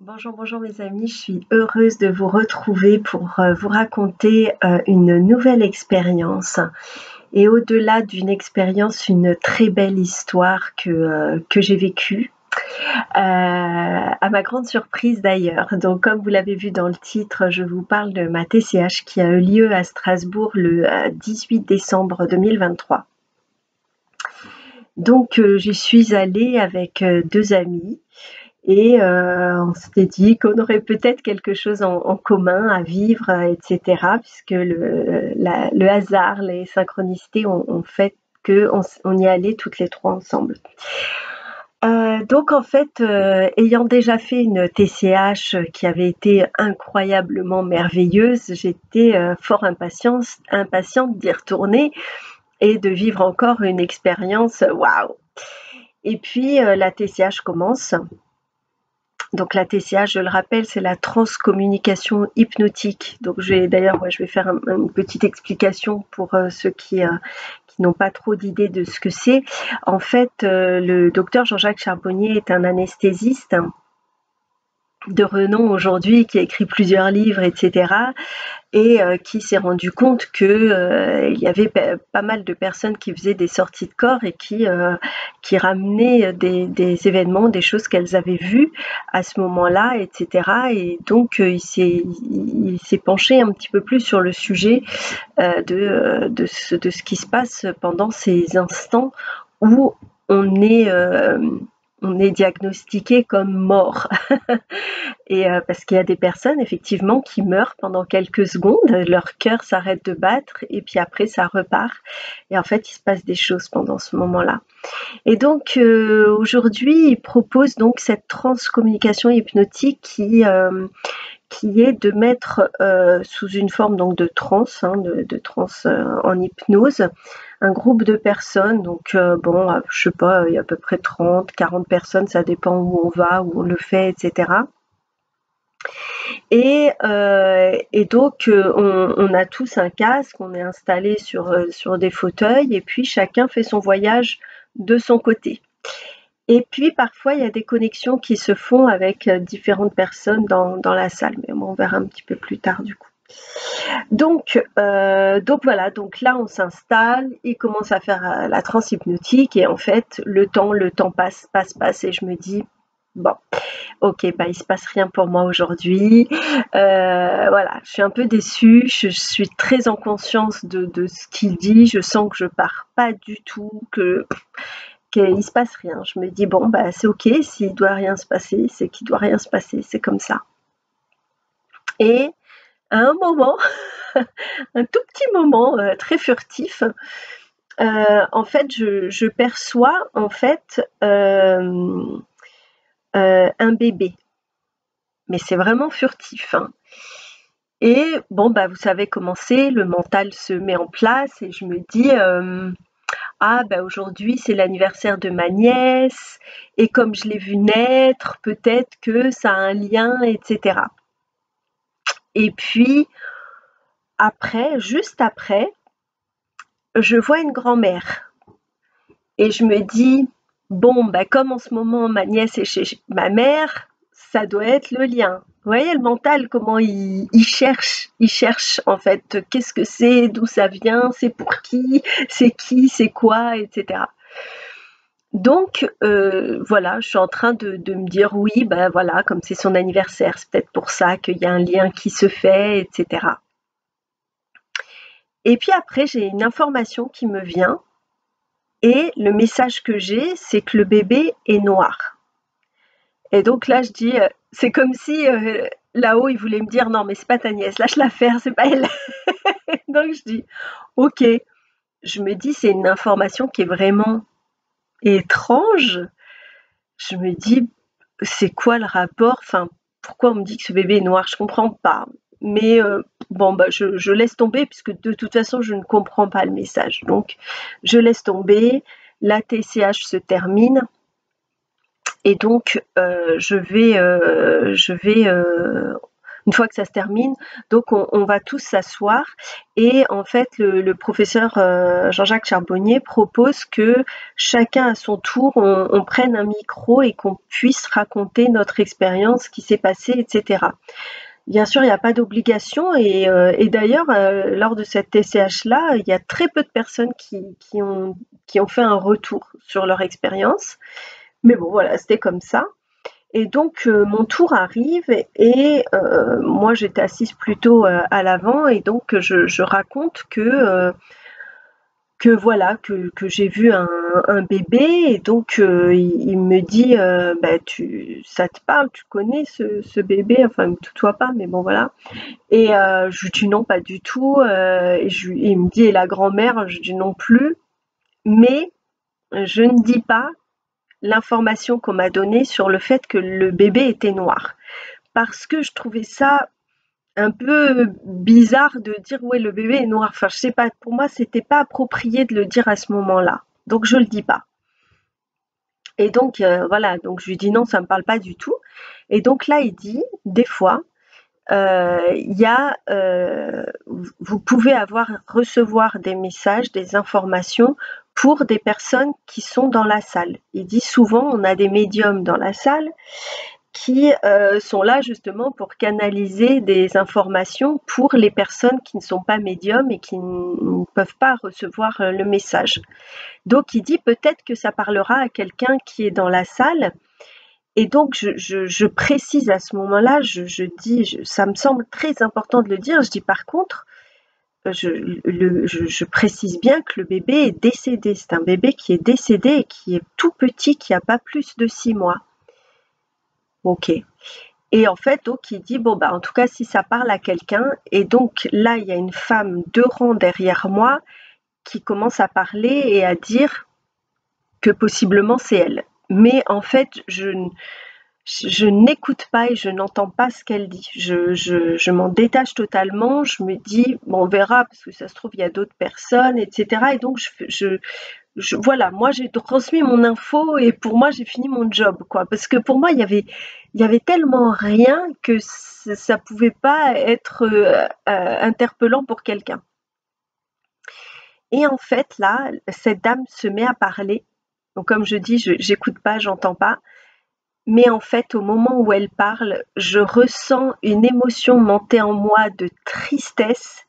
Bonjour, bonjour mes amis, je suis heureuse de vous retrouver pour vous raconter une nouvelle expérience et au-delà d'une expérience, une très belle histoire que j'ai vécue, à ma grande surprise d'ailleurs. Donc comme vous l'avez vu dans le titre, je vous parle de ma TCH qui a eu lieu à Strasbourg le 18 décembre 2023. Donc j'y suis allée avec deux amis. Et on s'était dit qu'on aurait peut-être quelque chose en commun à vivre, etc. Puisque le hasard, les synchronicités ont fait qu'on y allait toutes les trois ensemble. Donc en fait, ayant déjà fait une TCH qui avait été incroyablement merveilleuse, j'étais fort impatiente d'y retourner et de vivre encore une expérience waouh. Et puis la TCH commence. Donc la TCH, je le rappelle, c'est la transcommunication hypnotique. Donc je vais faire une petite explication pour ceux qui n'ont pas trop d'idée de ce que c'est. En fait, le docteur Jean-Jacques Charbonnier est un anesthésiste de renom aujourd'hui qui a écrit plusieurs livres, etc. et qui s'est rendu compte que il y avait pas mal de personnes qui faisaient des sorties de corps et qui ramenaient des événements, des choses qu'elles avaient vues à ce moment-là, etc. Et donc il s'est penché un petit peu plus sur le sujet de ce qui se passe pendant ces instants où on est diagnostiqué comme mort. Et parce qu'il y a des personnes effectivement qui meurent pendant quelques secondes, leur cœur s'arrête de battre et puis après ça repart et en fait il se passe des choses pendant ce moment-là. Et donc aujourd'hui il propose donc cette transcommunication hypnotique qui est de mettre sous une forme donc de transe, de transe en hypnose, un groupe de personnes, donc je sais pas, il y a à peu près 30, 40 personnes, ça dépend où on va, où on le fait, etc. Et donc on a tous un casque, on est installé sur des fauteuils et puis chacun fait son voyage de son côté. Et puis parfois il y a des connexions qui se font avec différentes personnes dans la salle, mais on verra un petit peu plus tard du coup. Donc voilà, donc là on s'installe, il commence à faire la transe hypnotique et en fait le temps passe et je me dis bon, ok, bah il se passe rien pour moi aujourd'hui. Voilà, je suis un peu déçue, je suis très en conscience de ce qu'il dit, je sens que je pars pas du tout, qu'il se passe rien. Je me dis bon bah c'est ok, s'il doit rien se passer, c'est qu'il doit rien se passer, c'est comme ça. Et à un moment, un tout petit moment très furtif, en fait je perçois en fait un bébé. Mais c'est vraiment furtif, hein. Et bon, bah, vous savez comment c'est, le mental se met en place et je me dis ah, bah aujourd'hui c'est l'anniversaire de ma nièce et comme je l'ai vue naître, peut-être que ça a un lien, etc. Et puis après, juste après, je vois une grand-mère et je me dis bon, bah, comme en ce moment ma nièce est chez ma mère, ça doit être le lien. Vous voyez le mental, comment il cherche en fait, qu'est-ce que c'est, d'où ça vient, c'est pour qui, c'est quoi, etc. Donc voilà, je suis en train de me dire oui, ben voilà, comme c'est son anniversaire, c'est peut-être pour ça qu'il y a un lien qui se fait, etc. Et puis après, j'ai une information qui me vient et le message que j'ai, c'est que le bébé est noir. Et donc là, je dis, c'est comme si là-haut, il voulait me dire non, mais c'est pas ta nièce, lâche-la faire, c'est pas elle. Donc je dis, ok. Je me dis, c'est une information qui est vraiment étrange. Je me dis, c'est quoi le rapport? Enfin, pourquoi on me dit que ce bébé est noir? Je comprends pas. Mais bon, bah, je laisse tomber puisque de toute façon, je ne comprends pas le message. Donc, je laisse tomber. La TCH se termine. Et donc, je vais une fois que ça se termine, donc on va tous s'asseoir et en fait le professeur Jean-Jacques Charbonnier propose que chacun à son tour on prenne un micro et qu'on puisse raconter notre expérience, ce qui s'est passé, etc. Bien sûr, il n'y a pas d'obligation et d'ailleurs, lors de cette TCH-là, il y a très peu de personnes qui ont fait un retour sur leur expérience. Mais bon, voilà, c'était comme ça. Et donc, mon tour arrive et moi, j'étais assise plutôt à l'avant et donc je raconte que voilà, que j'ai vu un bébé et donc il me dit bah, ça te parle, tu connais ce bébé, enfin, il me tutoie pas, mais bon, voilà. Et je lui dis non, pas du tout. Et il me dit et la grand-mère, je dis non plus, mais je ne dis pas l'information qu'on m'a donnée sur le fait que le bébé était noir. Parce que je trouvais ça un peu bizarre de dire ouais le bébé est noir. Enfin je sais pas, pour moi c'était pas approprié de le dire à ce moment-là. Donc je le dis pas. Et donc voilà, donc je lui dis non, ça me parle pas du tout. Et donc là il dit des fois il y a vous pouvez recevoir des messages, des informations pour des personnes qui sont dans la salle. Il dit souvent on a des médiums dans la salle qui sont là justement pour canaliser des informations pour les personnes qui ne sont pas médiums et qui ne peuvent pas recevoir le message. Donc il dit peut-être que ça parlera à quelqu'un qui est dans la salle. Et donc je précise à ce moment-là, je dis, ça me semble très important de le dire, je dis par contre, je précise bien que le bébé est décédé. C'est un bébé qui est décédé et qui est tout petit, qui n'a pas plus de 6 mois. Ok. Et en fait, donc, il dit, bon, bah, en tout cas, si ça parle à quelqu'un, et donc là, il y a une femme 2 rangs derrière moi qui commence à parler et à dire que possiblement c'est elle. Mais en fait, je n'écoute pas et je n'entends pas ce qu'elle dit. Je m'en détache totalement, je me dis, bon, on verra, parce que ça se trouve, il y a d'autres personnes, etc. Et donc, voilà, moi j'ai transmis mon info et pour moi j'ai fini mon job, quoi. Parce que pour moi il y avait tellement rien que ça pouvait pas être interpellant pour quelqu'un. Et en fait là, cette dame se met à parler. Donc comme je dis, j'écoute pas, j'entends pas. Mais en fait, au moment où elle parle, je ressens une émotion monter en moi de tristesse.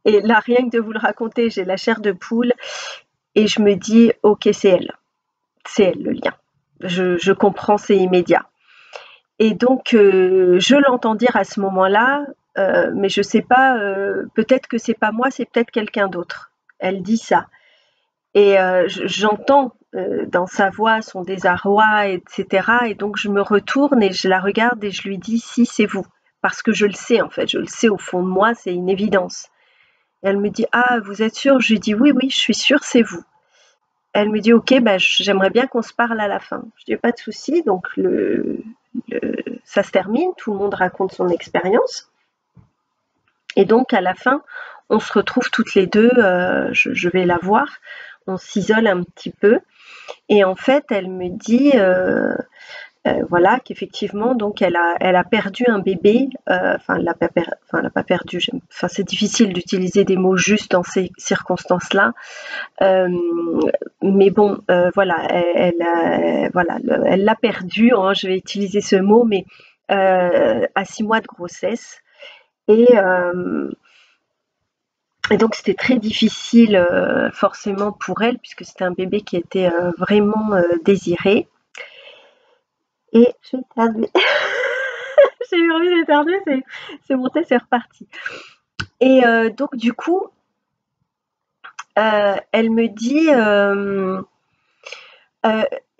Et là, rien que de vous le raconter, j'ai la chair de poule. Et je me dis, ok, c'est elle le lien. Je comprends, c'est immédiat. Et donc, je l'entends dire à ce moment-là, mais je sais pas, peut-être que c'est pas moi, c'est peut-être quelqu'un d'autre. Elle dit ça. Et j'entends dans sa voix son désarroi, etc. Et donc, je me retourne et je la regarde et je lui dis, si, c'est vous. Parce que je le sais, en fait, je le sais au fond de moi, c'est une évidence. Et elle me dit, ah, vous êtes sûre? Je lui dis, oui, oui, je suis sûre, c'est vous. Elle me dit, ok, bah, j'aimerais bien qu'on se parle à la fin. Je dis, pas de souci. Donc, ça se termine, tout le monde raconte son expérience. Et donc, à la fin, on se retrouve toutes les deux, je vais la voir, on s'isole un petit peu. Et en fait, elle me dit, voilà, qu'effectivement, donc elle a perdu un bébé. Enfin, elle l'a pas perdu. Enfin, c'est difficile d'utiliser des mots justes dans ces circonstances-là. Mais bon, voilà, elle l'a perdu. Hein, je vais utiliser ce mot, mais à 6 mois de grossesse. Et donc c'était très difficile forcément pour elle puisque c'était un bébé qui était vraiment désiré. Et j'ai éternué. J'ai eu envie d'éternuer, c'est monté, c'est reparti. Et donc du coup, elle me dit,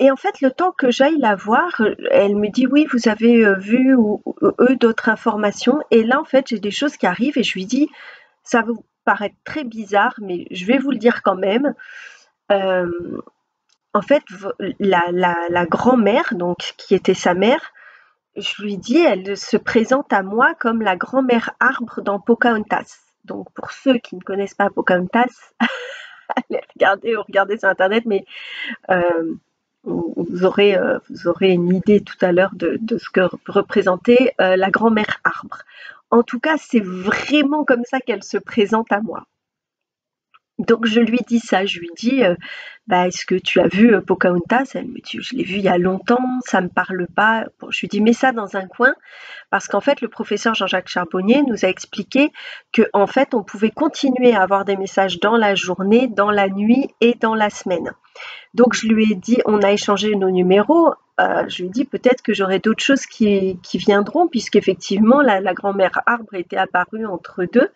et en fait, le temps que j'aille la voir, elle me dit oui, vous avez vu ou eux d'autres informations. Et là, en fait, j'ai des choses qui arrivent et je lui dis, ça va vous paraître très bizarre, mais je vais vous le dire quand même. En fait, la grand-mère, donc qui était sa mère, je lui dis, elle se présente à moi comme la grand-mère arbre dans Pocahontas. Donc pour ceux qui ne connaissent pas Pocahontas, allez regarder ou regarder sur internet, mais vous aurez une idée tout à l'heure de ce que représentait la grand-mère arbre. En tout cas, c'est vraiment comme ça qu'elle se présente à moi. Donc je lui dis ça, je lui dis bah, est-ce que tu as vu Pocahontas? Elle me dit je l'ai vu il y a longtemps, ça me parle pas. Bon, je lui dis mets ça dans un coin parce qu'en fait le professeur Jean-Jacques Charbonnier nous a expliqué que en fait on pouvait continuer à avoir des messages dans la journée, dans la nuit et dans la semaine. Donc je lui ai dit, on a échangé nos numéros, je lui ai dit peut-être que j'aurai d'autres choses qui viendront puisqu'effectivement la grand-mère arbre était apparue entre deux.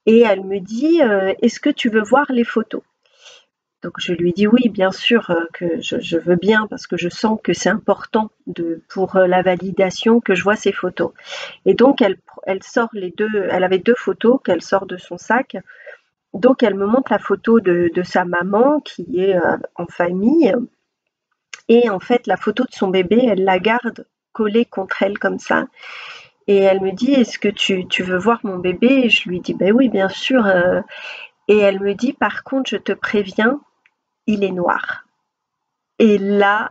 Et elle me dit est-ce que tu veux voir les photos? Donc je lui dis oui, bien sûr que je veux bien parce que je sens que c'est important pour la validation que je vois ces photos. Et donc elle sort elle avait 2 photos qu'elle sort de son sac. Donc elle me montre la photo de sa maman qui est en famille. Et en fait la photo de son bébé, elle la garde collée contre elle comme ça. Et elle me dit est-ce que tu veux voir mon bébé? Et je lui dis ben oui, bien sûr. Et elle me dit par contre je te préviens, il est noir. Et là,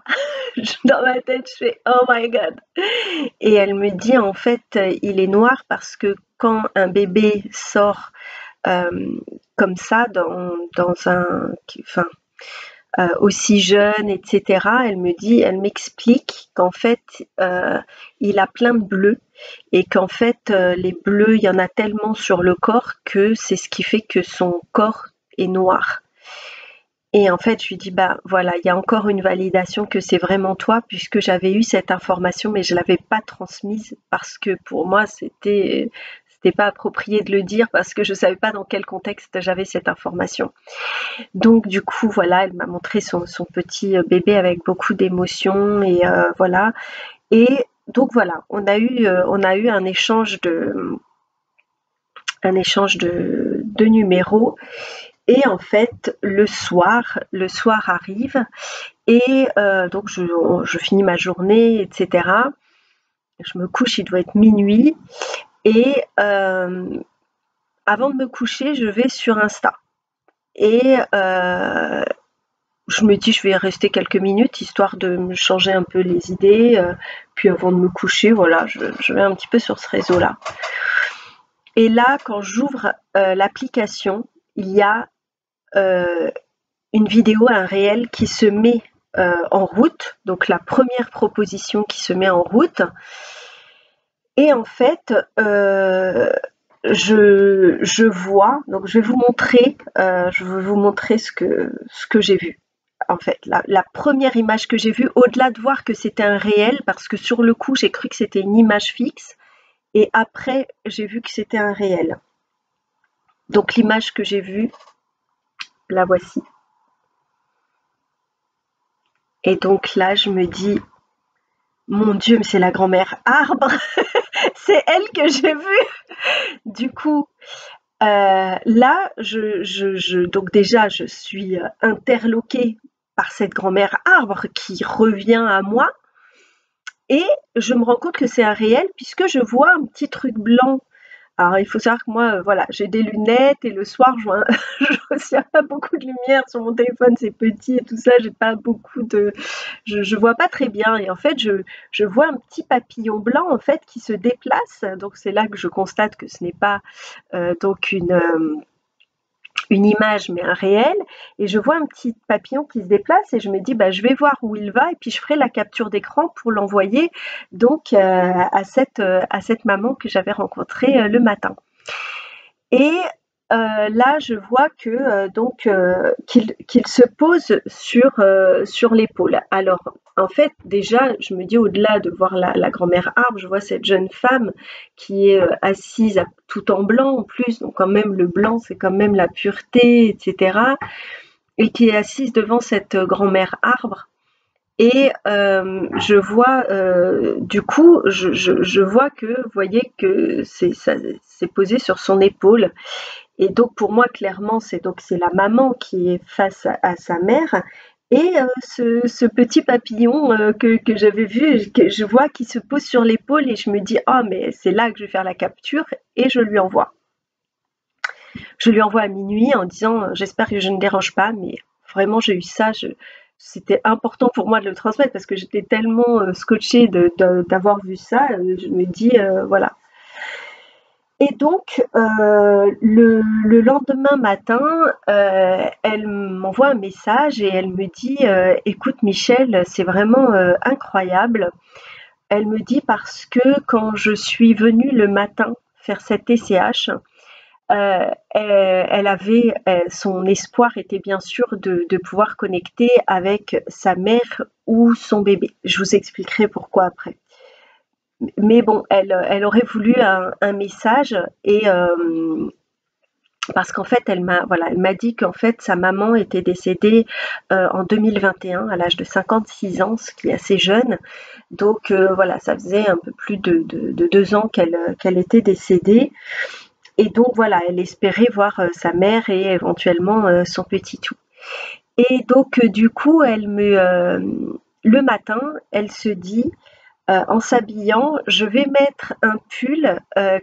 dans ma tête, je fais oh my god. Et elle me dit en fait il est noir parce que quand un bébé sort comme ça dans un enfin aussi jeune, etc. Elle m'explique qu'en fait, il a plein de bleus et qu'en fait, les bleus, il y en a tellement sur le corps que c'est ce qui fait que son corps est noir. Et en fait, je lui dis, bah voilà, il y a encore une validation que c'est vraiment toi, puisque j'avais eu cette information, mais je ne l'avais pas transmise parce que pour moi, c'était pas approprié de le dire parce que je ne savais pas dans quel contexte j'avais cette information. Donc du coup, voilà, elle m'a montré son petit bébé avec beaucoup d'émotions et voilà. Et donc voilà, on a eu un échange de numéros. Et en fait, le soir arrive et donc je finis ma journée, etc. Je me couche, il doit être minuit et avant de me coucher, je vais sur Insta. Et je me dis je vais rester quelques minutes histoire de me changer un peu les idées. Puis avant de me coucher, voilà, je vais un petit peu sur ce réseau-là. Et là, quand j'ouvre l'application, il y a une vidéo, un réel qui se met en route. Donc la première proposition qui se met en route. Et en fait, je vois, donc je vais vous montrer ce que j'ai vu. En fait, la première image que j'ai vue, au-delà de voir que c'était un réel, parce que sur le coup, j'ai cru que c'était une image fixe, et après, j'ai vu que c'était un réel. Donc l'image que j'ai vue, la voici. Et donc là, je me dis, mon Dieu, mais c'est la grand-mère arbre, c'est elle que j'ai vue. Du coup, là, donc déjà, je suis interloquée par cette grand-mère arbre qui revient à moi et je me rends compte que c'est un réel puisque je vois un petit truc blanc. Alors, il faut savoir que moi, voilà, j'ai des lunettes et le soir, je vois pas beaucoup de lumière sur mon téléphone, c'est petit et tout ça, j'ai pas beaucoup de... Je vois pas très bien et en fait, je vois un petit papillon blanc en fait qui se déplace. Donc, c'est là que je constate que ce n'est pas donc une image mais un réel et je vois un petit papillon qui se déplace et je me dis bah je vais voir où il va et puis je ferai la capture d'écran pour l'envoyer donc à cette maman que j'avais rencontrée le matin. Et là je vois que qu'il se pose sur l'épaule. Alors en fait déjà je me dis au-delà de voir la grand-mère arbre, je vois cette jeune femme qui est assise tout en blanc en plus, donc quand même le blanc c'est quand même la pureté, etc. Et qui est assise devant cette grand-mère arbre. Et je vois du coup je vois que vous voyez que c'est posé sur son épaule. Et donc pour moi clairement c'est la maman qui est face à sa mère et ce petit papillon que j'avais vu, que je vois qui se pose sur l'épaule et je me dis ah mais c'est là que je vais faire la capture et je lui envoie. Je lui envoie à minuit en disant j'espère que je ne dérange pas mais vraiment j'ai eu ça, c'était important pour moi de le transmettre parce que j'étais tellement scotchée d'avoir vu ça. Je me dis, voilà. Et donc, le lendemain matin, elle m'envoie un message et elle me dit, écoute Michel, c'est vraiment incroyable. Elle me dit parce que quand je suis venue le matin faire cette TCH, elle avait, son espoir était bien sûr de pouvoir connecter avec sa mère ou son bébé. Je vous expliquerai pourquoi après. Mais bon, elle aurait voulu un message et parce qu'en fait, elle m'a dit qu'en fait, sa maman était décédée en 2021 à l'âge de 56 ans, ce qui est assez jeune. Donc voilà, ça faisait un peu plus de 2 ans qu'elle était décédée. Et donc voilà, elle espérait voir sa mère et éventuellement son petit tout. Et donc du coup, le matin, elle se dit, en s'habillant, je vais mettre un pull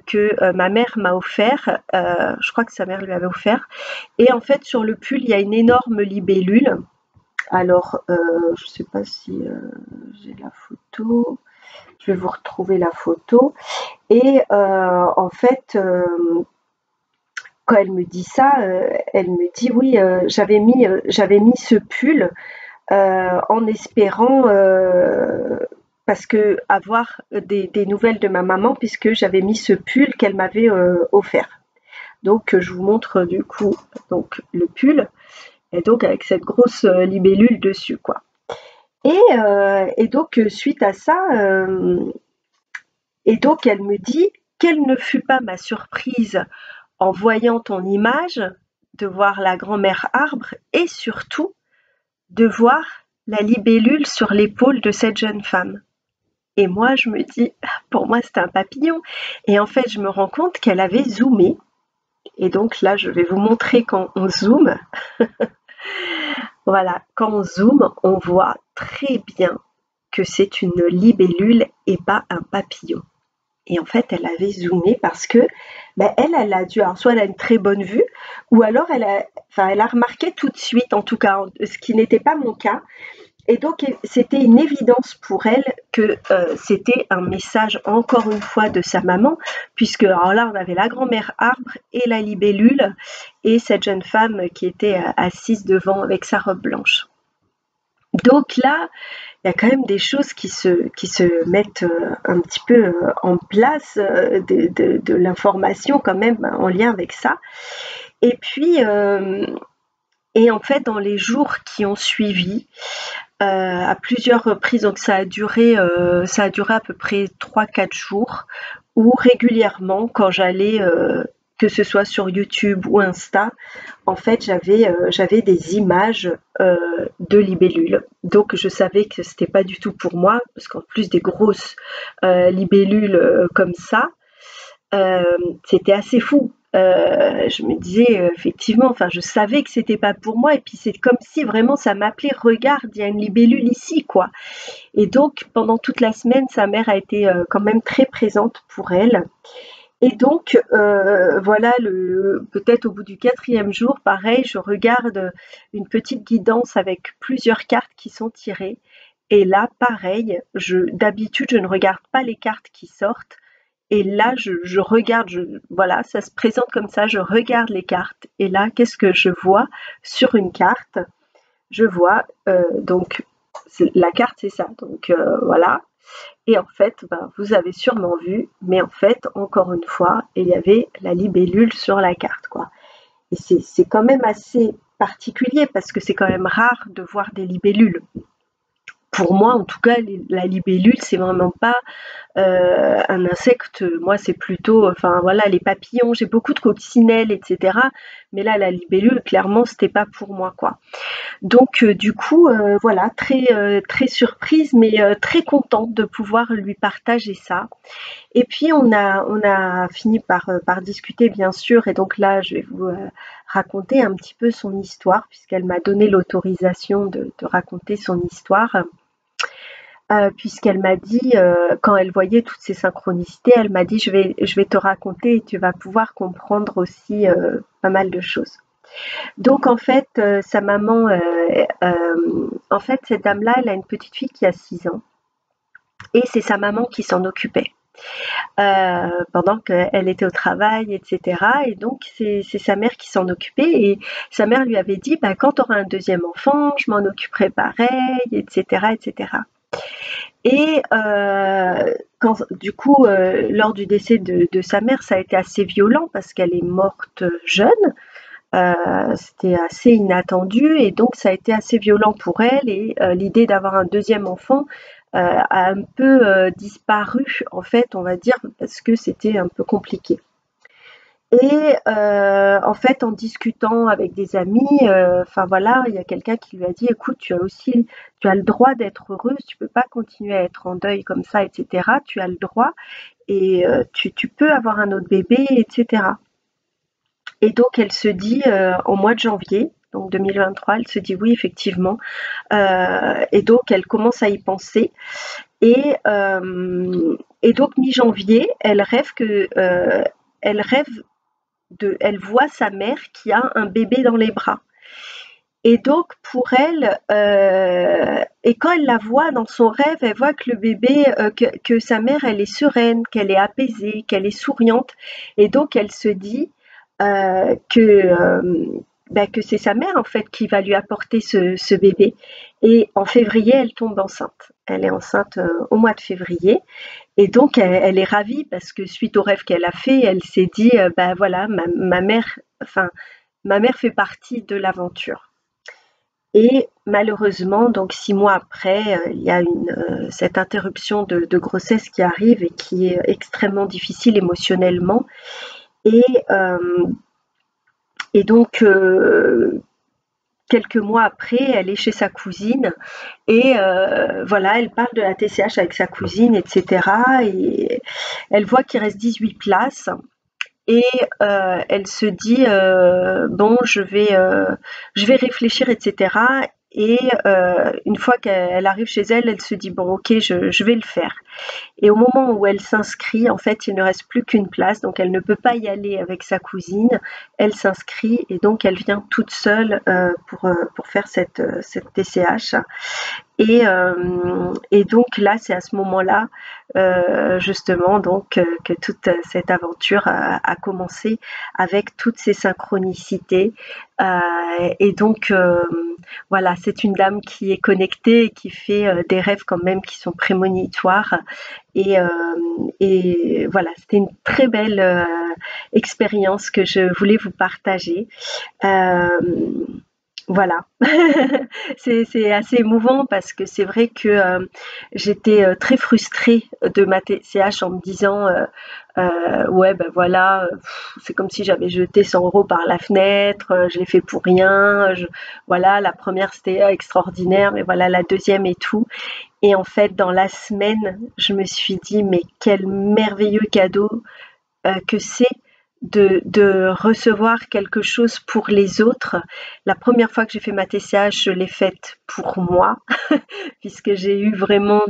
que ma mère m'a offert. Je crois que sa mère lui avait offert. Et en fait, sur le pull, il y a une énorme libellule. Alors, je ne sais pas si j'ai la photo. Je vais vous retrouver la photo. Et en fait, quand elle me dit ça, elle me dit oui, j'avais mis ce pull en espérant parce que avoir des nouvelles de ma maman puisque j'avais mis ce pull qu'elle m'avait offert. Donc je vous montre du coup donc le pull et donc avec cette grosse libellule dessus quoi. Et donc suite à ça, et donc elle me dit quelle ne fut pas ma surprise en voyant ton image, de voir la grand-mère arbre et surtout de voir la libellule sur l'épaule de cette jeune femme. Et moi, je me dis, pour moi, c'était un papillon. Et en fait, je me rends compte qu'elle avait zoomé. Et donc là, je vais vous montrer quand on zoome. Voilà, quand on zoome, on voit très bien que c'est une libellule et pas un papillon. Et en fait, elle avait zoomé parce que elle a dû, alors soit elle a une très bonne vue, ou alors elle a remarqué tout de suite, en tout cas, ce qui n'était pas mon cas. Et donc, c'était une évidence pour elle que c'était un message, encore une fois, de sa maman, puisque alors là, on avait la grand-mère arbre et la libellule, et cette jeune femme qui était assise devant avec sa robe blanche. Donc là, il y a quand même des choses qui se mettent un petit peu en place, de l'information quand même en lien avec ça. Et puis, et en fait, dans les jours qui ont suivi, à plusieurs reprises, donc ça a duré à peu près 3-4 jours, où régulièrement, quand j'allais, que ce soit sur YouTube ou Insta, en fait, j'avais des images de libellules. Donc, je savais que c'était pas du tout pour moi, parce qu'en plus des grosses libellules comme ça, c'était assez fou. Je me disais effectivement, enfin, je savais que c'était pas pour moi, et puis c'est comme si vraiment ça m'appelait. Regarde, il y a une libellule ici, quoi. Et donc, pendant toute la semaine, sa mère a été quand même très présente pour elle. Et donc, voilà, peut-être au bout du 4e jour, pareil, je regarde une petite guidance avec plusieurs cartes qui sont tirées. Et là, pareil, d'habitude, je ne regarde pas les cartes qui sortent. Et là, je regarde, voilà, ça se présente comme ça, je regarde les cartes. Et là, qu'est-ce que je vois sur une carte? Je vois, donc, la carte, c'est ça. Donc, voilà. Et en fait, vous avez sûrement vu, mais en fait, encore une fois, il y avait la libellule sur la carte, quoi. Et c'est quand même assez particulier parce que c'est quand même rare de voir des libellules. Pour moi, en tout cas, la libellule, c'est vraiment pas un insecte. Moi, c'est plutôt, enfin voilà, les papillons. J'ai beaucoup de coccinelles, etc. Mais là, la libellule, clairement, c'était pas pour moi, quoi. Donc du coup, voilà, très surprise, mais très contente de pouvoir lui partager ça. Et puis on a fini par discuter bien sûr, et donc là je vais vous raconter un petit peu son histoire, puisqu'elle m'a donné l'autorisation de raconter son histoire. Puisqu'elle m'a dit, quand elle voyait toutes ces synchronicités, elle m'a dit je vais te raconter et tu vas pouvoir comprendre aussi pas mal de choses. Donc en fait, sa maman, en fait, cette dame-là, elle a une petite fille qui a 6 ans et c'est sa maman qui s'en occupait pendant qu'elle était au travail, etc. Et donc c'est sa mère qui s'en occupait et sa mère lui avait dit bah, quand tu auras un deuxième enfant, je m'en occuperai pareil, etc., etc. Et du coup, lors du décès de sa mère, ça a été assez violent parce qu'elle est morte jeune. C'était assez inattendu et donc ça a été assez violent pour elle et l'idée d'avoir un deuxième enfant a un peu disparu en fait, on va dire, parce que c'était un peu compliqué. Et en fait, en discutant avec des amis, enfin voilà, il y a quelqu'un qui lui a dit: «Écoute, tu as le droit d'être heureuse, tu peux pas continuer à être en deuil comme ça, et cetera. Tu as le droit et tu peux avoir un autre bébé, et cetera». Et donc elle se dit, au mois de janvier, donc 2023, elle se dit: «Oui, effectivement», et donc elle commence à y penser et donc mi-janvier, elle rêve elle voit sa mère qui a un bébé dans les bras. Et donc pour elle, et quand elle la voit dans son rêve, elle voit que le bébé, que sa mère, elle est sereine, qu'elle est apaisée, qu'elle est souriante. Et donc elle se dit que c'est sa mère en fait qui va lui apporter ce bébé. Et en février, elle tombe enceinte. Elle est enceinte au mois de février. Et donc elle est ravie parce que suite au rêve qu'elle a fait, elle s'est dit bah voilà, ma mère, enfin ma mère fait partie de l'aventure. Et malheureusement, donc 6 mois après, il y a cette interruption de grossesse qui arrive et qui est extrêmement difficile émotionnellement. Et, euh, et donc, quelques mois après, elle est chez sa cousine et voilà, elle parle de la TCH avec sa cousine, etc. Et elle voit qu'il reste 18 places et elle se dit bon, je vais réfléchir, etc. Et une fois qu'elle arrive chez elle, elle se dit bon, ok, je vais le faire. Et au moment où elle s'inscrit, en fait, il ne reste plus qu'une place, donc elle ne peut pas y aller avec sa cousine. Elle s'inscrit et donc elle vient toute seule pour faire cette TCH. Et donc là, c'est à ce moment-là, justement, donc que toute cette aventure a commencé avec toutes ces synchronicités. Et donc, voilà, c'est une dame qui est connectée et qui fait des rêves quand même qui sont prémonitoires. Et, euh, et voilà, c'était une très belle expérience que je voulais vous partager. Euh, voilà, c'est assez émouvant parce que c'est vrai que j'étais très frustrée de ma TCH en me disant ouais ben voilà, c'est comme si j'avais jeté 100 € par la fenêtre, je l'ai fait pour rien, voilà, la première c'était extraordinaire, mais voilà la deuxième et tout. Et en fait, dans la semaine, je me suis dit mais quel merveilleux cadeau que c'est de recevoir quelque chose pour les autres. La première fois que j'ai fait ma TCH, je l'ai faite pour moi, puisque j'ai eu vraiment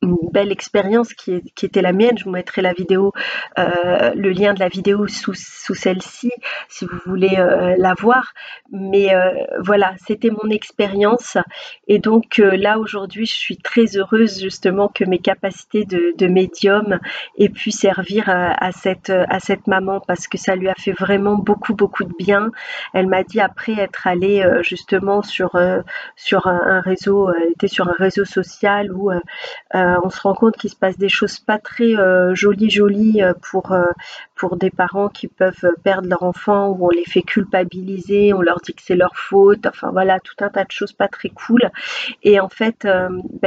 une belle expérience qui était la mienne. Je vous mettrai la vidéo, le lien de la vidéo sous celle-ci si vous voulez la voir. Mais voilà, c'était mon expérience. Et donc là aujourd'hui, je suis très heureuse justement que mes capacités de médium aient pu servir à cette maman parce que ça lui a fait vraiment beaucoup beaucoup de bien. Elle m'a dit après être allée justement sur un réseau, elle était sur un réseau social où on se rend compte qu'il se passe des choses pas très jolies pour des parents qui peuvent perdre leur enfant, où on les fait culpabiliser, on leur dit que c'est leur faute, enfin voilà, tout un tas de choses pas très cool. Et en fait,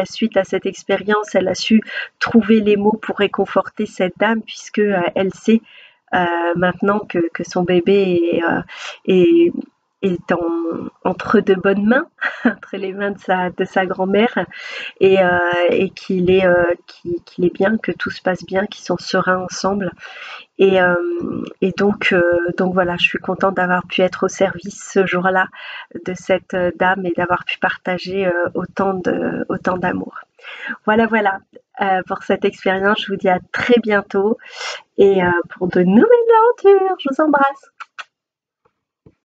suite à cette expérience, elle a su trouver les mots pour réconforter cette dame, puisque elle sait maintenant que son bébé est, est entre de bonnes mains, entre les mains de sa grand-mère, et qu'il est bien, que tout se passe bien, qu'ils sont sereins ensemble. Et donc voilà, je suis contente d'avoir pu être au service ce jour-là de cette dame et d'avoir pu partager autant d'amour. Voilà, voilà, pour cette expérience. Je vous dis à très bientôt et pour de nouvelles aventures. Je vous embrasse.